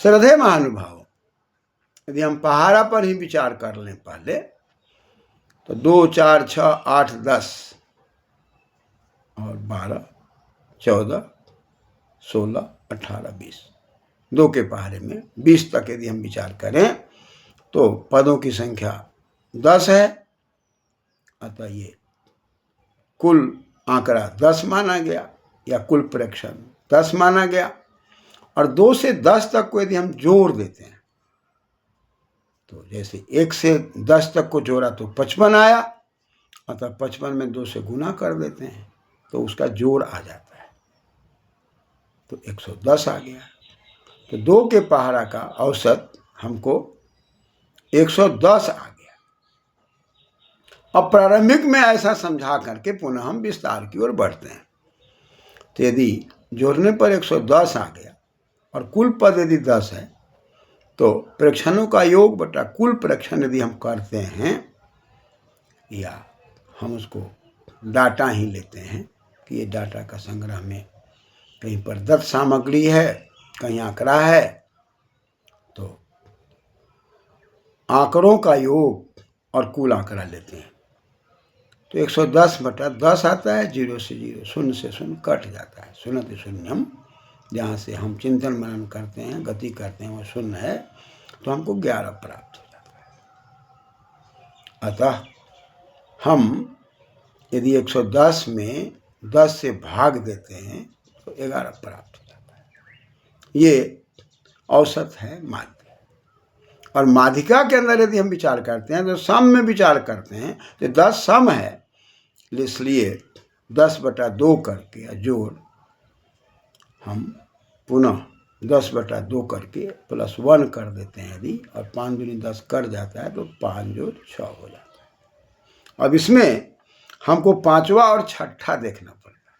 श्रद्धेय महानुभाव, यदि हम पहाड़ा पर ही विचार कर लें पहले, तो 2, 4, 6, 8, 10 और 12, 14, 16, 18, 20, 2 के पहाड़े में 20 तक यदि हम विचार करें तो पदों की संख्या 10 है। अतः ये कुल आंकड़ा 10 माना गया, या कुल प्रेक्षण 10 माना गया। और 2 से 10 तक को यदि हम जोड़ देते हैं, तो जैसे 1 से 10 तक को जोड़ा तो 55 आया, अतः 55 में 2 से गुना कर देते हैं तो उसका जोड़ आ जाता है, तो 110 आ गया। तो 2 के पहाड़ा का औसत हमको 110 आ गया। अब प्रारंभिक में ऐसा समझा करके पुनः हम विस्तार की ओर बढ़ते हैं। तो यदि जोड़ने पर 110 आ गया और कुल पद यदि 10 है, तो प्रेक्षणों का योग बटा कुल प्रेक्षण यदि हम करते हैं, या हम उसको डाटा ही लेते हैं कि ये डाटा का संग्रह में कहीं पर दत्त सामग्री है, कहीं आंकड़ा है, तो आंकड़ों का योग और कुल आंकड़ा लेते हैं, तो 110 बटा 10 आता है। 0 से 0, शून्य से शून्य कट जाता है। शून्य शून्यम, जहाँ से हम चिंतन मनन करते हैं, गति करते हैं, वो शून्य है, तो हमको 11 प्राप्त हो जाता है। अतः हम यदि 110 में 10 से भाग देते हैं तो 11 प्राप्त हो जाता है। ये औसत है माध्य। और माध्यिका के अंदर यदि हम विचार करते हैं तो सम में विचार करते हैं, तो 10 सम है, इसलिए 10 बटा 2 करके जोड़ हम पुनः 10 बटा 2 करके प्लस 1 कर देते हैं यदि, और 5 दूनी 10 कर जाता है, तो 5 जोड़ 6 हो जाता है। अब इसमें हमको पांचवा और छठा देखना पड़ता है,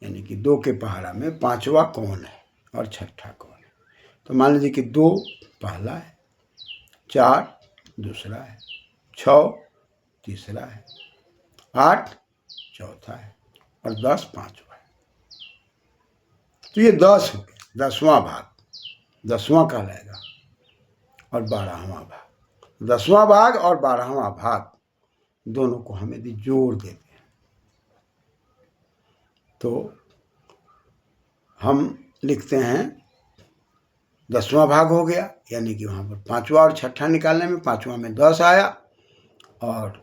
यानी कि 2 के पहाड़ा में पांचवा कौन है और छठा कौन है। तो मान लीजिए कि 2 पहला है, 4 दूसरा है, 6 तीसरा है, 8 चौथा है, और 10 पांचवा है। तो ये 10 हो गया, 10वां भाग, 10वां कहलाएगा, और 12वां भाग। 10वां भाग और 12वां भाग दोनों को हम यदि जोड़ देते हैं तो हम लिखते हैं 10वां भाग हो गया, यानी कि वहाँ पर पांचवा और छठा निकालने में पांचवा में 10 आया, और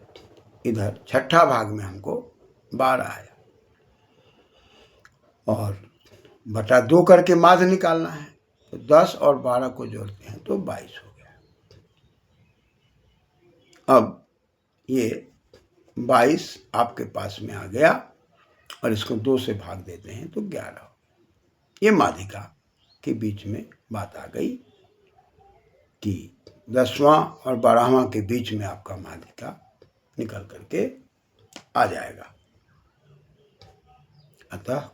इधर छठा भाग में हमको 12 आया, और बटा 2 करके माध्य निकालना है, तो 10 और 12 को जोड़ते हैं तो 22 हो गया। अब ये 22 आपके पास में आ गया, और इसको 2 से भाग देते हैं तो 11 हो गया। ये माध्यिका के बीच में बात आ गई कि 10वां और 12वां के बीच में आपका माध्यिका निकल करके आ जाएगा। अतः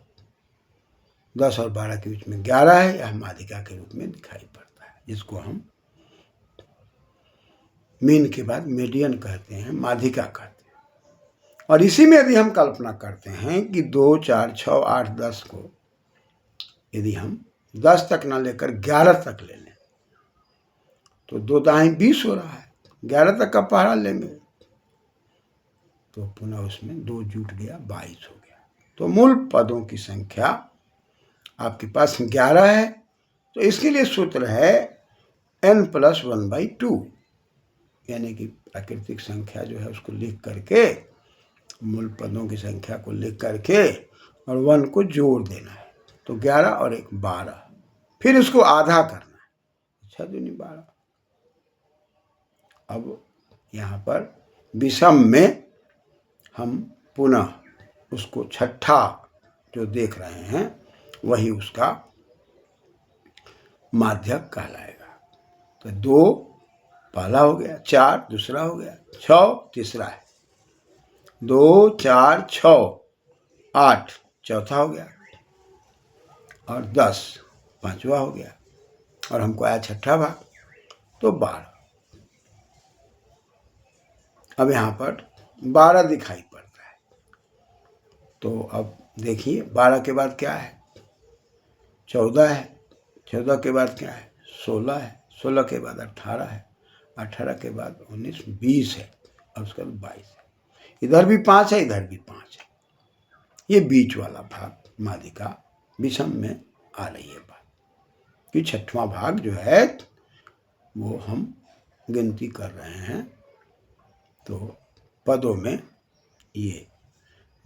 10 और 12 के बीच में 11 है, यह माध्यिका के रूप में दिखाई पड़ता है, जिसको हम मीन के बाद मीडियन कहते हैं, माध्यिका कहते हैं। और इसी में यदि हम कल्पना करते हैं कि 2, 4, 6, 8, 10 को यदि हम 10 तक ना लेकर 11 तक ले लें, तो 2 दाएं 20 हो रहा है, 11 तक का पहाड़ा लेंगे तो पुनः उसमें 2 जुट गया, 22 हो गया। तो मूल पदों की संख्या आपके पास 11 है। तो इसके लिए सूत्र है n+1/2, यानी कि प्राकृतिक संख्या जो है उसको लिख करके, मूल पदों की संख्या को लिख करके और 1 को जोड़ देना है, तो 11 और 1 12, फिर उसको आधा करना है, 6 दूनी 12। अब यहाँ पर विषम में हम पुनः उसको छठा जो देख रहे हैं वही उसका माध्यक कहलाएगा। तो 2 पहला हो गया, 4 दूसरा हो गया, 6 तीसरा है, 2, 4, 6, 8 चौथा हो गया, और 10 पांचवा हो गया, और हमको आया छठा भाग, तो 12। अब यहाँ पर 12 दिखाई पड़ता है। तो अब देखिए 12 के बाद क्या है, 14 है, 14 के बाद क्या है? 16 है, 16 के बाद 18 है, 18 के बाद 19, 20 है और उसके बाद 22 है। इधर भी 5 है, इधर भी 5 है। ये बीच वाला भाग मादिका विषम में आ रही है बात कि 6वां भाग जो है वो हम गिनती कर रहे हैं। तो पदों में ये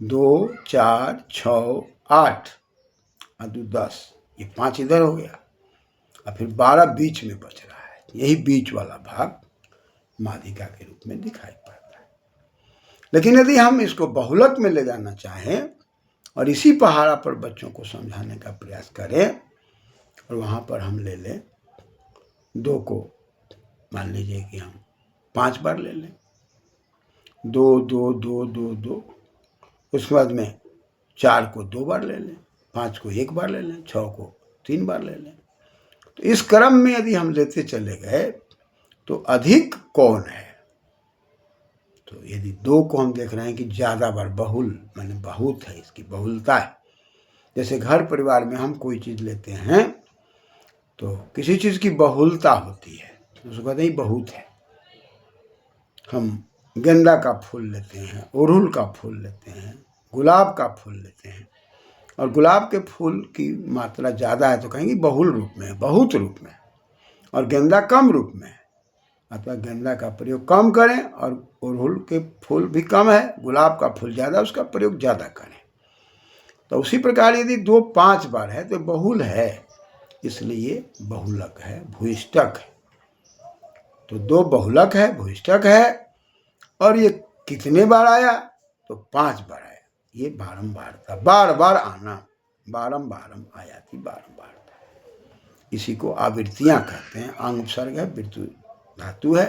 2, 4, 6, 8 और 2, 10, ये 5 इधर हो गया और फिर 12 बीच में बच रहा है। यही बीच वाला भाग मादिका के रूप में दिखाई पड़ता है। लेकिन यदि हम इसको बहुलक में ले जाना चाहें और इसी पहाड़ा पर बच्चों को समझाने का प्रयास करें और वहाँ पर हम ले लें 2 को, मान लीजिए कि हम 5 बार ले लें, 2, 2, 2, 2, 2, उसके बाद में 4 को 2 बार ले लें, 5 को 1 बार ले लें, 6 को 3 बार ले लें। तो इस क्रम में यदि हम लेते चले गए तो अधिक कौन है? तो यदि 2 को हम देख रहे हैं कि ज़्यादा बार, बहुल माने बहुत है, इसकी बहुलता है। जैसे घर परिवार में हम कोई चीज़ लेते हैं तो किसी चीज़ की बहुलता होती है, उसको कहते हैं बहुत है। हम गेंदा का फूल लेते हैं, अड़हुल का फूल लेते हैं, गुलाब का फूल लेते हैं और गुलाब के फूल की मात्रा ज़्यादा है तो कहेंगे बहुल रूप में है, बहुत रूप में है। और गेंदा कम रूप में है, अतः गेंदा का प्रयोग कम करें और अड़हुल के फूल भी कम है, गुलाब का फूल ज़्यादा, उसका प्रयोग ज़्यादा करें। तो उसी प्रकार यदि 2 5 बार है तो बहुल है, इसलिए बहुलक है, भूयिष्ठक है। तो 2 बहुलक है, भूयिष्ठक है। और ये कितने बार आया? तो 5 बार आया। ये बारंबार था, बार बार आना, बारम आयाति बारंबार था। इसी को आवृत्तियां कहते हैं। आंग उपसर्ग है, वृत्ति धातु है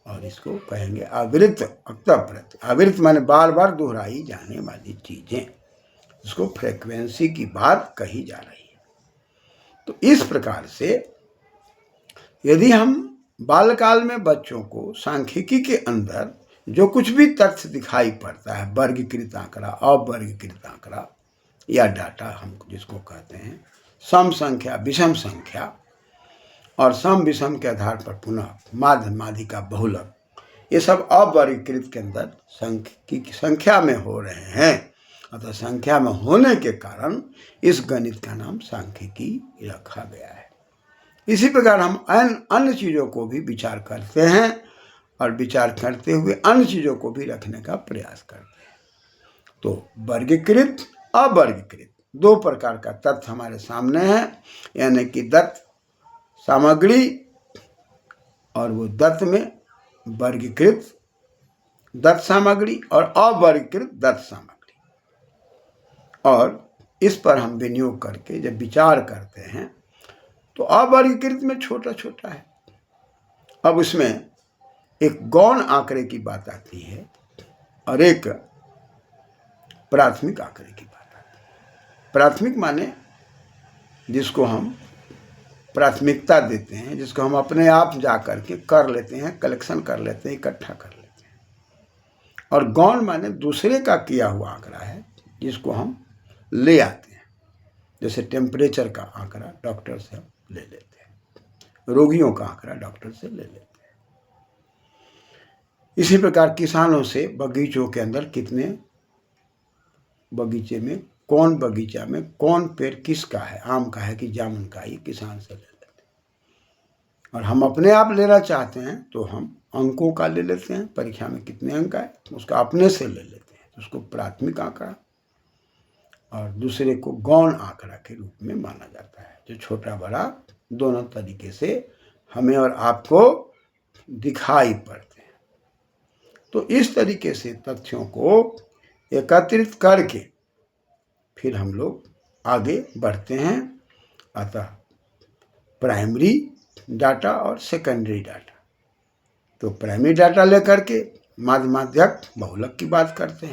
और इसको कहेंगे आवृत्त, अक्तप्रत। आवृत्त माने बार बार दोहराई जाने वाली चीजें, इसको फ्रीक्वेंसी की बात कही जा रही है। तो इस प्रकार से यदि हम बालकाल में बच्चों को सांख्यिकी के अंदर जो कुछ भी तथ्य दिखाई पड़ता है, वर्गीकृत आंकड़ा, अवर्गीकृत आंकड़ा या डाटा हम जिसको कहते हैं, सम संख्या, विषम संख्या और सम विषम के आधार पर पुनः माध्य, माध्यिका, बहुलक, ये सब अवर्गीकृत के अंदर संख्या में हो रहे हैं। अतः संख्या में होने के कारण इस गणित का नाम सांख्यिकी रखा गया है। इसी प्रकार हम अन्य चीज़ों को भी विचार करते हैं और विचार करते हुए अन्य चीज़ों को भी रखने का प्रयास करते हैं। तो वर्गीकृत, अवर्गीकृत 2 प्रकार का तथ्य हमारे सामने है, यानी कि दत्त सामग्री और वो दत्त में वर्गीकृत दत्त सामग्री और अवर्गीकृत दत्त सामग्री। और इस पर हम विनियोग करके जब विचार करते हैं तो अवर्गीकृत में छोटा छोटा है। अब उसमें एक गौण आंकड़े की बात आती है और एक प्राथमिक आंकड़े की बात आती है। प्राथमिक माने जिसको हम प्राथमिकता देते हैं, जिसको हम अपने आप जा करके कर लेते हैं, कलेक्शन कर लेते हैं, इकट्ठा कर लेते हैं। और गौण माने दूसरे का किया हुआ आंकड़ा है जिसको हम ले आते हैं। जैसे टेम्परेचर का आंकड़ा डॉक्टर से हम ले लेते हैं, रोगियों का आंकड़ा डॉक्टर से ले लेते हैं। इसी प्रकार किसानों से बगीचों के अंदर कितने बगीचे में, कौन बगीचा में कौन पेड़ किसका है, आम का है कि जामुन का, ये किसान से ले लेते हैं। और हम अपने आप लेना चाहते हैं तो हम अंकों का ले लेते हैं, परीक्षा में कितने अंक आए उसका अपने से ले लेते हैं, उसको प्राथमिक आंकड़ा। और दूसरे को गौण आंकड़ा के रूप में माना जाता है, जो छोटा बड़ा दोनों तरीके से हमें और आपको दिखाई पड़ते हैं। तो इस तरीके से तथ्यों को एकत्रित करके फिर हम लोग आगे बढ़ते हैं। अतः प्राइमरी डाटा और सेकेंडरी डाटा, तो प्राइमरी डाटा लेकर के माध्यक बहुलक की बात करते हैं